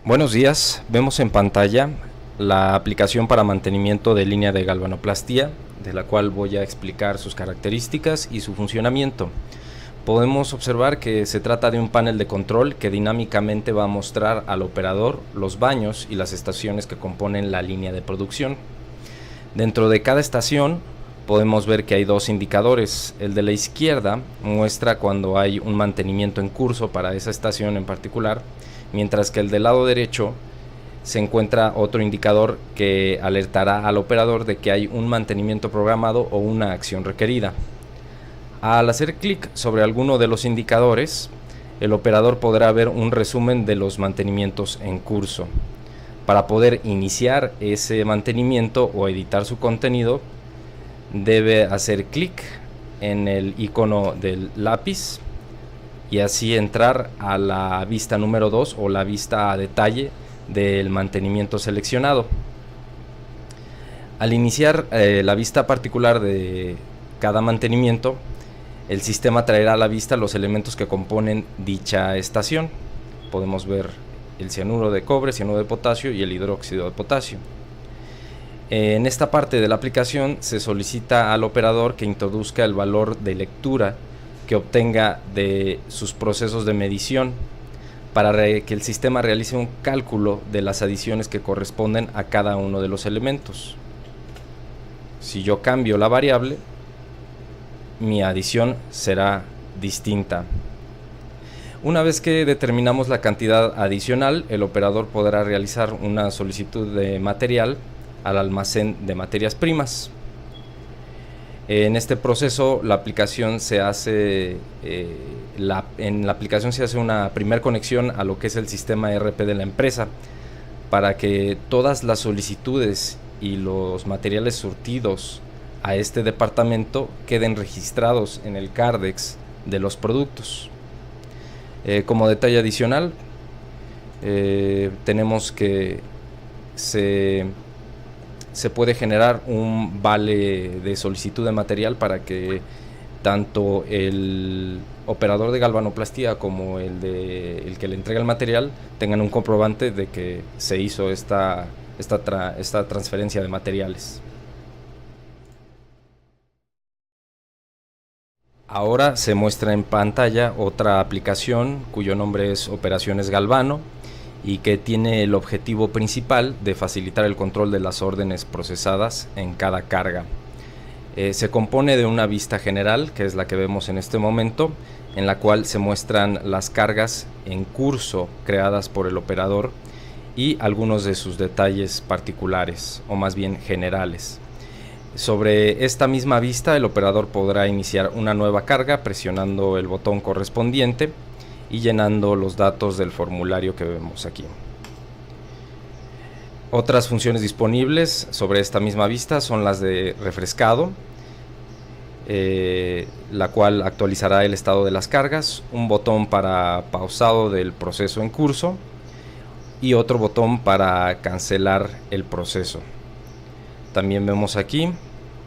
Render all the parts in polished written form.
Buenos días, vemos en pantalla la aplicación para mantenimiento de línea de galvanoplastía, de la cual voy a explicar sus características y su funcionamiento. Podemos observar que se trata de un panel de control que dinámicamente va a mostrar al operador los baños y las estaciones que componen la línea de producción. Dentro de cada estación podemos ver que hay dos indicadores. El de la izquierda muestra cuando hay un mantenimiento en curso para esa estación en particular, mientras que el del lado derecho se encuentra otro indicador que alertará al operador de que hay un mantenimiento programado o una acción requerida. Al hacer clic sobre alguno de los indicadores, el operador podrá ver un resumen de los mantenimientos en curso. Para poder iniciar ese mantenimiento o editar su contenido, debe hacer clic en el icono del lápiz y así entrar a la vista número 2 o la vista a detalle del mantenimiento seleccionado. Al iniciar la vista particular de cada mantenimiento, el sistema traerá a la vista los elementos que componen dicha estación. Podemos ver el cianuro de cobre, cianuro de potasio y el hidróxido de potasio. En esta parte de la aplicación se solicita al operador que introduzca el valor de lectura que obtenga de sus procesos de medición para que el sistema realice un cálculo de las adiciones que corresponden a cada uno de los elementos. Si yo cambio la variable, mi adición será distinta. Una vez que determinamos la cantidad adicional, el operador podrá realizar una solicitud de material al almacén de materias primas. En este proceso la aplicación se hace en la aplicación se hace una primera conexión a lo que es el sistema ERP de la empresa para que todas las solicitudes y los materiales surtidos a este departamento queden registrados en el Cardex de los productos. Como detalle adicional, tenemos que se puede generar un vale de solicitud de material para que tanto el operador de galvanoplastía como el que le entrega el material tengan un comprobante de que se hizo esta transferencia de materiales. Ahora se muestra en pantalla otra aplicación cuyo nombre es Operaciones Galvano y que tiene el objetivo principal de facilitar el control de las órdenes procesadas en cada carga. Se compone de una vista general, que es la que vemos en este momento, en la cual se muestran las cargas en curso creadas por el operador y algunos de sus detalles particulares, o más bien generales. Sobre esta misma vista, el operador podrá iniciar una nueva carga presionando el botón correspondiente y llenando los datos del formulario que vemos aquí. Otras funciones disponibles sobre esta misma vista son las de refrescado, la cual actualizará el estado de las cargas, un botón para pausado del proceso en curso y otro botón para cancelar el proceso. También vemos aquí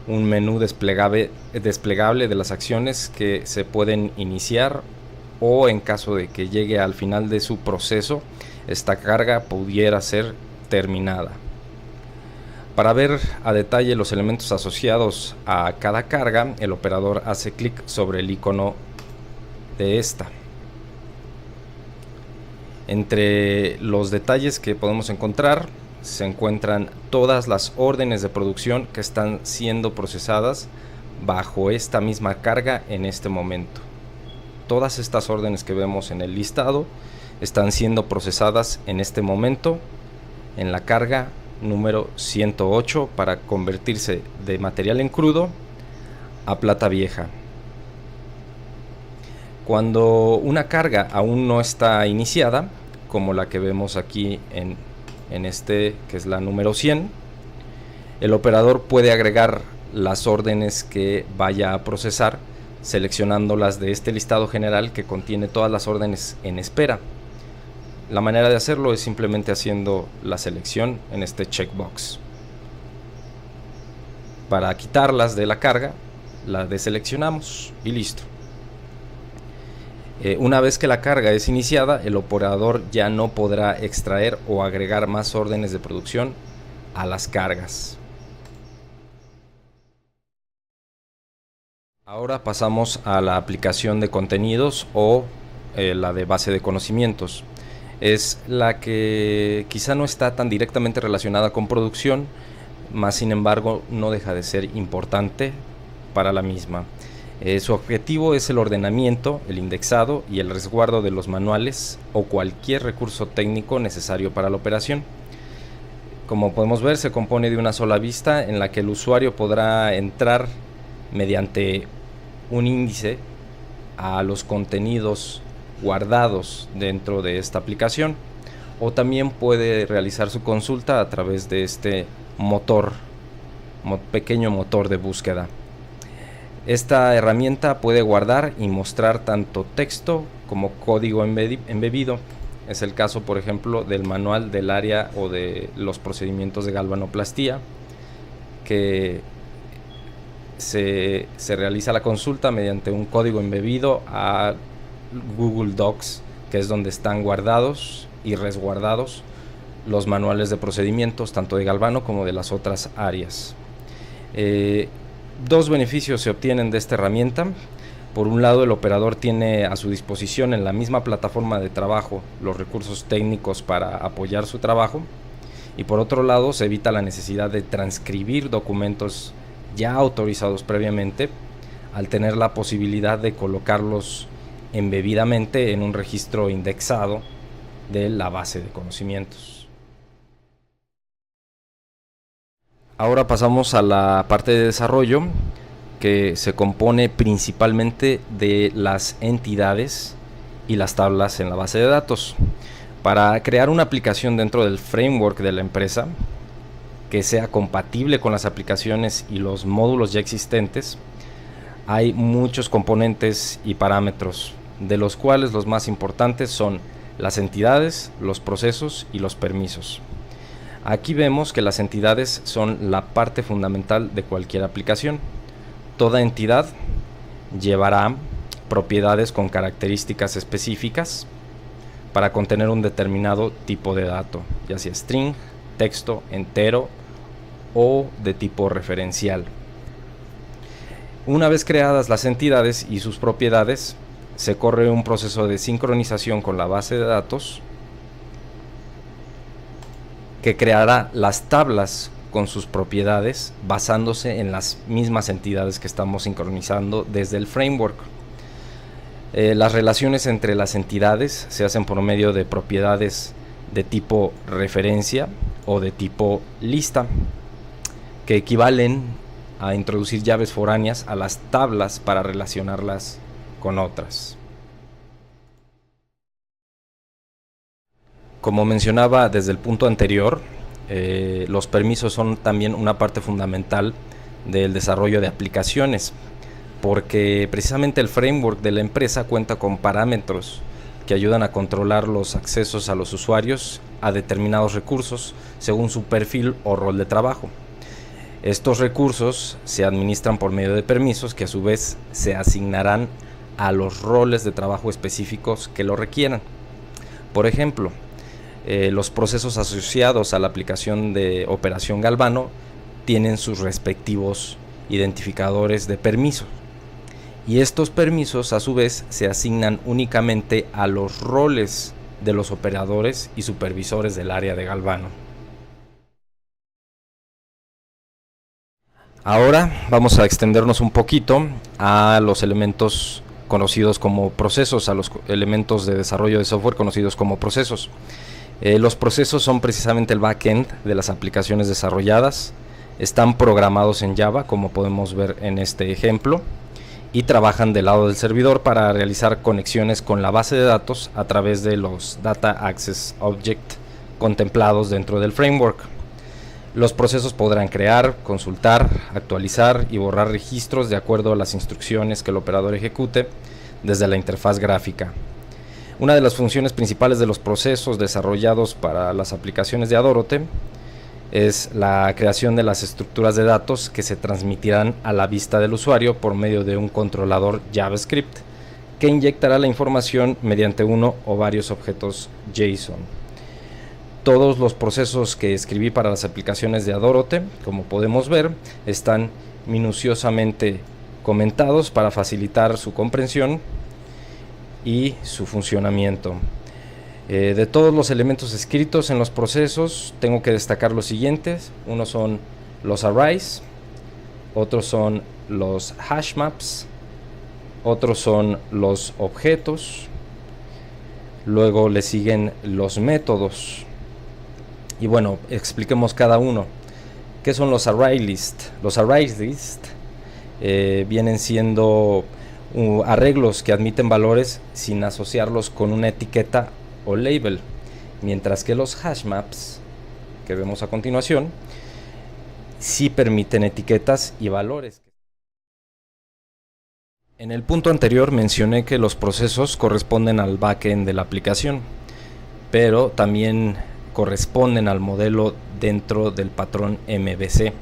un menú desplegable de las acciones que se pueden iniciar o en caso de que llegue al final de su proceso, esta carga pudiera ser terminada. Para ver a detalle los elementos asociados a cada carga, el operador hace clic sobre el icono de esta. Entre los detalles que podemos encontrar se encuentran todas las órdenes de producción que están siendo procesadas bajo esta misma carga en este momento. Todas estas órdenes que vemos en el listado están siendo procesadas en este momento en la carga número 108 para convertirse de material en crudo a plata vieja. Cuando una carga aún no está iniciada, como la que vemos aquí en este que es la número 100, el operador puede agregar las órdenes que vaya a procesar seleccionándolas de este listado general que contiene todas las órdenes en espera. La manera de hacerlo es simplemente haciendo la selección en este checkbox. Para quitarlas de la carga, la deseleccionamos y listo. Una vez que la carga es iniciada, el operador ya no podrá extraer o agregar más órdenes de producción a las cargas. Ahora pasamos a la aplicación de contenidos o la de base de conocimientos. Es la que quizá no está tan directamente relacionada con producción, más sin embargo no deja de ser importante para la misma. Su objetivo es el ordenamiento, el indexado y el resguardo de los manuales o cualquier recurso técnico necesario para la operación. Como podemos ver, se compone de una sola vista en la que el usuario podrá entrar mediante un índice a los contenidos guardados dentro de esta aplicación, o también puede realizar su consulta a través de este pequeño motor de búsqueda. Esta herramienta puede guardar y mostrar tanto texto como código embebido. Es el caso, por ejemplo, del manual del área o de los procedimientos de galvanoplastía, que se realiza la consulta mediante un código embebido a Google Docs, que es donde están guardados y resguardados los manuales de procedimientos tanto de galvano como de las otras áreas. Dos beneficios se obtienen de esta herramienta. Por un lado, el operador tiene a su disposición en la misma plataforma de trabajo los recursos técnicos para apoyar su trabajo, y por otro lado se evita la necesidad de transcribir documentos ya autorizados previamente, al tener la posibilidad de colocarlos embebidamente en un registro indexado de la base de conocimientos. Ahora pasamos a la parte de desarrollo, que se compone principalmente de las entidades y las tablas en la base de datos. Para crear una aplicación dentro del framework de la empresa que sea compatible con las aplicaciones y los módulos ya existentes, hay muchos componentes y parámetros, de los cuales los más importantes son las entidades, los procesos y los permisos. Aquí vemos que las entidades son la parte fundamental de cualquier aplicación. Toda entidad llevará propiedades con características específicas para contener un determinado tipo de dato, ya sea string, texto, entero o de tipo referencial. Una vez creadas las entidades y sus propiedades, se corre un proceso de sincronización con la base de datos que creará las tablas con sus propiedades basándose en las mismas entidades que estamos sincronizando desde el framework. Las relaciones entre las entidades se hacen por medio de propiedades de tipo referencia o de tipo lista, que equivalen a introducir llaves foráneas a las tablas para relacionarlas con otras. Como mencionaba desde el punto anterior, los permisos son también una parte fundamental del desarrollo de aplicaciones, porque precisamente el framework de la empresa cuenta con parámetros que ayudan a controlar los accesos a los usuarios a determinados recursos según su perfil o rol de trabajo. Estos recursos se administran por medio de permisos que a su vez se asignarán a los roles de trabajo específicos que lo requieran. Por ejemplo, los procesos asociados a la aplicación de operación galvano tienen sus respectivos identificadores de permiso, y estos permisos a su vez se asignan únicamente a los roles de los operadores y supervisores del área de galvano. Ahora vamos a extendernos un poquito a los elementos conocidos como procesos, a los elementos de desarrollo de software conocidos como procesos. Los procesos son precisamente el backend de las aplicaciones desarrolladas. Están programados en Java, como podemos ver en este ejemplo, y trabajan del lado del servidor para realizar conexiones con la base de datos a través de los Data Access Object contemplados dentro del framework. Los procesos podrán crear, consultar, actualizar y borrar registros de acuerdo a las instrucciones que el operador ejecute desde la interfaz gráfica. Una de las funciones principales de los procesos desarrollados para las aplicaciones de Adorote es la creación de las estructuras de datos que se transmitirán a la vista del usuario por medio de un controlador JavaScript que inyectará la información mediante uno o varios objetos JSON. Todos los procesos que escribí para las aplicaciones de Adorote, como podemos ver, están minuciosamente comentados para facilitar su comprensión y su funcionamiento. De todos los elementos escritos en los procesos, tengo que destacar los siguientes. Unos son los arrays, otros son los hash maps, otros son los objetos, luego le siguen los métodos. Y bueno, expliquemos cada uno. ¿Qué son los array list? Los array list vienen siendo arreglos que admiten valores sin asociarlos con una etiqueta o label, mientras que los hash maps, que vemos a continuación, sí permiten etiquetas y valores. En el punto anterior mencioné que los procesos corresponden al backend de la aplicación, pero también corresponden al modelo dentro del patrón MVC.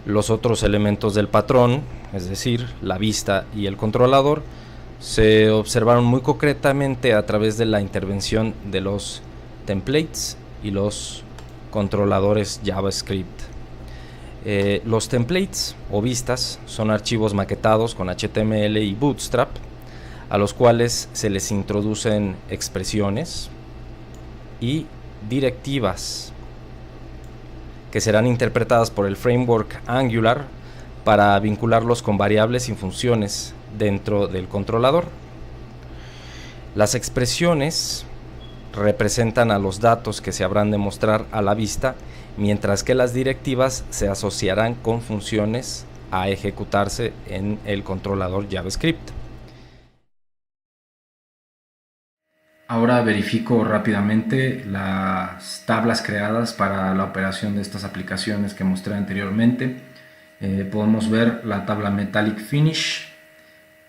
Los otros elementos del patrón, es decir, la vista y el controlador, se observaron muy concretamente a través de la intervención de los templates y los controladores JavaScript. Los templates o vistas son archivos maquetados con HTML y Bootstrap, a los cuales se les introducen expresiones y directivas que serán interpretadas por el framework Angular para vincularlos con variables y funciones dentro del controlador. Las expresiones representan a los datos que se habrán de mostrar a la vista, mientras que las directivas se asociarán con funciones a ejecutarse en el controlador JavaScript. Ahora verifico rápidamente las tablas creadas para la operación de estas aplicaciones que mostré anteriormente. Podemos ver la tabla Metallic Finish,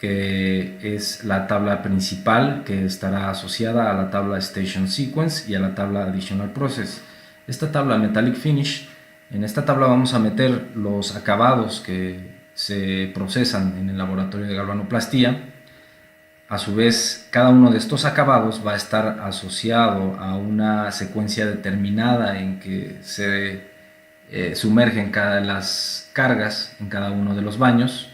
que es la tabla principal que estará asociada a la tabla Station Sequence y a la tabla Additional Process. Esta tabla Metallic Finish, en esta tabla vamos a meter los acabados que se procesan en el laboratorio de galvanoplastía. A su vez, cada uno de estos acabados va a estar asociado a una secuencia determinada en que se sumergen las cargas en cada uno de los baños.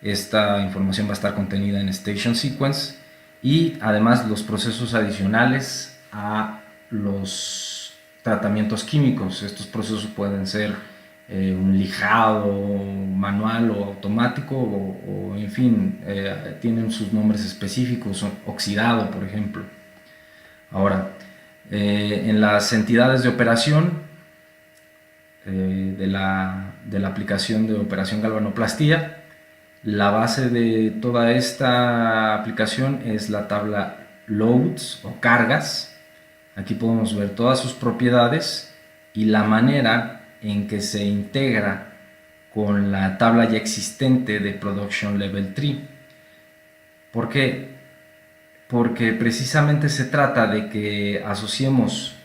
Esta información va a estar contenida en Station Sequence y además los procesos adicionales a los tratamientos químicos. Estos procesos pueden ser un lijado manual o automático o en fin, tienen sus nombres específicos, oxidado por ejemplo. Ahora, en las entidades de operación de la aplicación de operación galvanoplastía, la base de toda esta aplicación es la tabla loads o cargas. Aquí podemos ver todas sus propiedades y la manera en que se integra con la tabla ya existente de Production Level 3. ¿Por qué? Porque precisamente se trata de que asociemos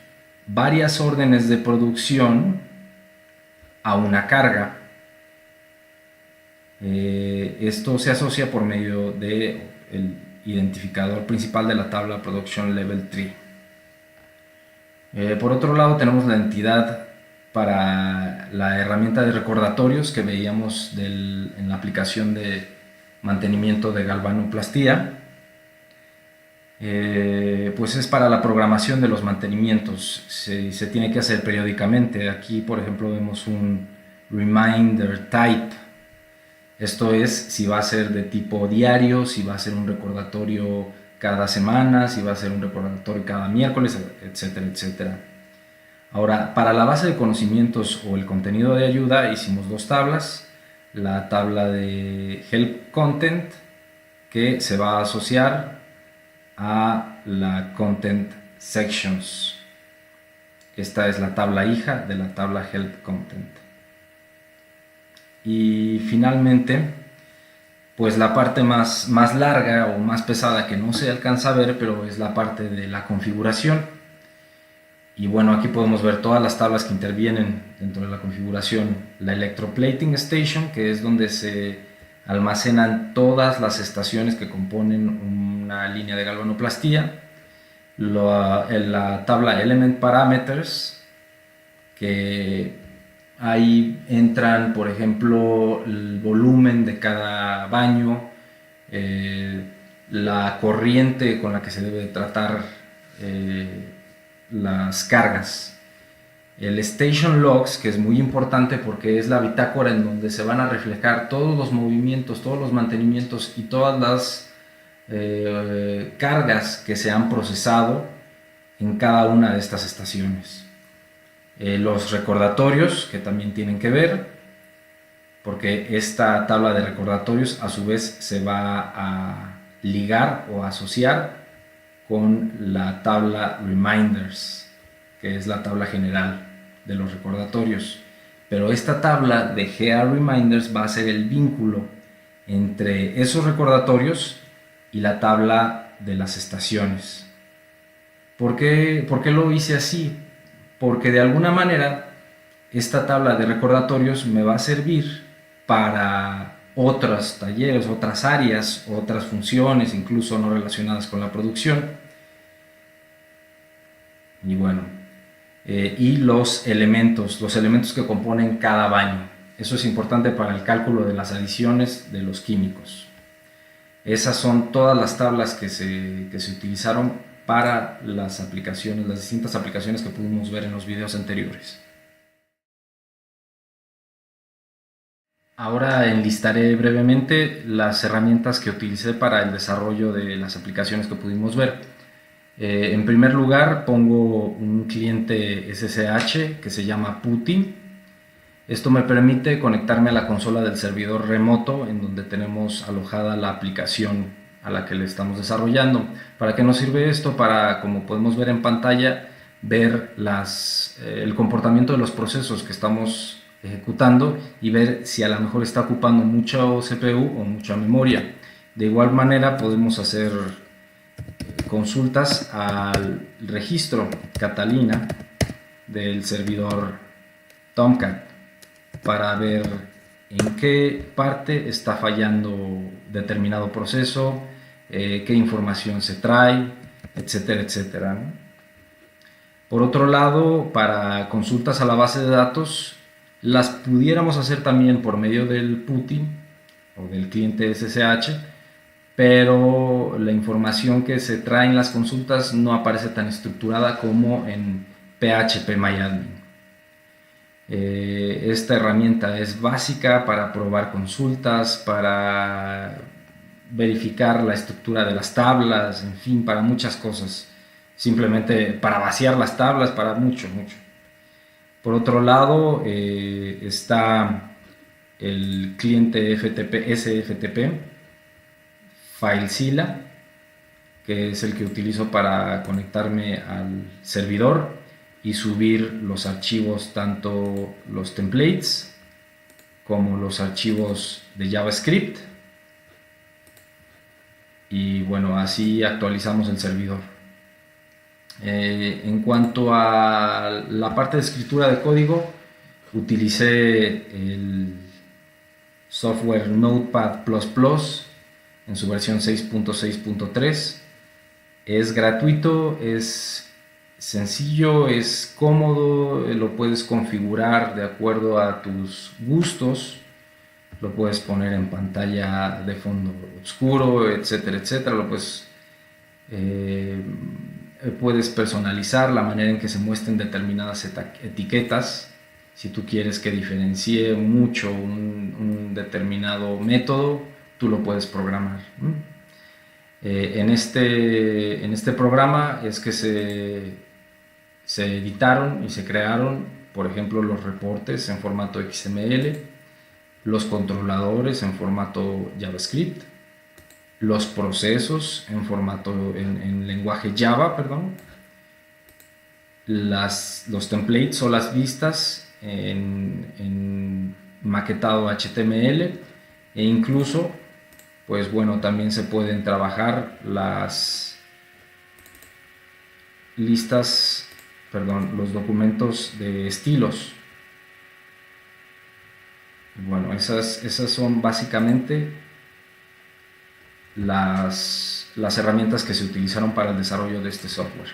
varias órdenes de producción a una carga. Esto se asocia por medio del identificador principal de la tabla Production Level 3. Por otro lado tenemos la entidad para la herramienta de recordatorios que veíamos en la aplicación de mantenimiento de galvanoplastía. Pues es para la programación de los mantenimientos, se tiene que hacer periódicamente. Aquí por ejemplo vemos un reminder type. Esto es si va a ser de tipo diario, si va a ser un recordatorio cada semana, si va a ser un recordatorio cada miércoles, etcétera, etcétera. Ahora, para la base de conocimientos o el contenido de ayuda hicimos dos tablas. La tabla de Help Content, que se va a asociar a la Content Sections. Esta es la tabla hija de la tabla Help Content. Y finalmente, pues la parte más larga o más pesada que no se alcanza a ver, pero es la parte de la configuración. Y bueno, aquí podemos ver todas las tablas que intervienen dentro de la configuración. La Electroplating Station, que es donde se almacenan todas las estaciones que componen una línea de galvanoplastía, la tabla Element Parameters, que ahí entran, por ejemplo, el volumen de cada baño, la corriente con la que se debe tratar las cargas. El Station Logs, que es muy importante porque es la bitácora en donde se van a reflejar todos los movimientos, todos los mantenimientos y todas las cargas que se han procesado en cada una de estas estaciones. Los recordatorios, que también tienen que ver, porque esta tabla de recordatorios a su vez se va a ligar o asociar con la tabla Reminders, que es la tabla general de los recordatorios. Pero esta tabla de GA Reminders va a ser el vínculo entre esos recordatorios y la tabla de las estaciones. ¿Por qué lo hice así? Porque de alguna manera esta tabla de recordatorios me va a servir para otros talleres, otras áreas, otras funciones, incluso no relacionadas con la producción. Y bueno, y los elementos que componen cada baño. Eso es importante para el cálculo de las adiciones de los químicos. Esas son todas las tablas que se utilizaron para las aplicaciones, las distintas aplicaciones que pudimos ver en los videos anteriores. Ahora enlistaré brevemente las herramientas que utilicé para el desarrollo de las aplicaciones que pudimos ver. En primer lugar, pongo un cliente SSH que se llama PuTTY. Esto me permite conectarme a la consola del servidor remoto en donde tenemos alojada la aplicación a la que le estamos desarrollando. ¿Para qué nos sirve esto? Para, como podemos ver en pantalla, ver el comportamiento de los procesos que estamos ejecutando y ver si a lo mejor está ocupando mucho CPU o mucha memoria. De igual manera podemos hacer consultas al registro Catalina del servidor Tomcat para ver en qué parte está fallando determinado proceso, qué información se trae, etcétera, etcétera, ¿no? Por otro lado, para consultas a la base de datos, las pudiéramos hacer también por medio del PuTTY o del cliente SSH, pero la información que se trae en las consultas no aparece tan estructurada como en PHP-MyAdmin. Esta herramienta es básica para probar consultas, para verificar la estructura de las tablas, en fin, para muchas cosas. Simplemente para vaciar las tablas, para mucho. Por otro lado, está el cliente SFTP, FileZilla, que es el que utilizo para conectarme al servidor y subir los archivos, tanto los templates como los archivos de JavaScript, y bueno, así actualizamos el servidor. En cuanto a la parte de escritura de código, utilicé el software Notepad++ en su versión 6.6.3. Es gratuito, es sencillo, es cómodo, lo puedes configurar de acuerdo a tus gustos, lo puedes poner en pantalla de fondo oscuro, etcétera, etcétera. Puedes personalizar la manera en que se muestren determinadas etiquetas. Si tú quieres que diferencie mucho un determinado método, tú lo puedes programar. En este programa es que se editaron y se crearon, por ejemplo, los reportes en formato XML, los controladores en formato JavaScript, los procesos en lenguaje Java, los templates o las vistas en maquetado HTML, e incluso, pues bueno, también se pueden trabajar las los documentos de estilos. Bueno, esas son básicamente las herramientas que se utilizaron para el desarrollo de este software.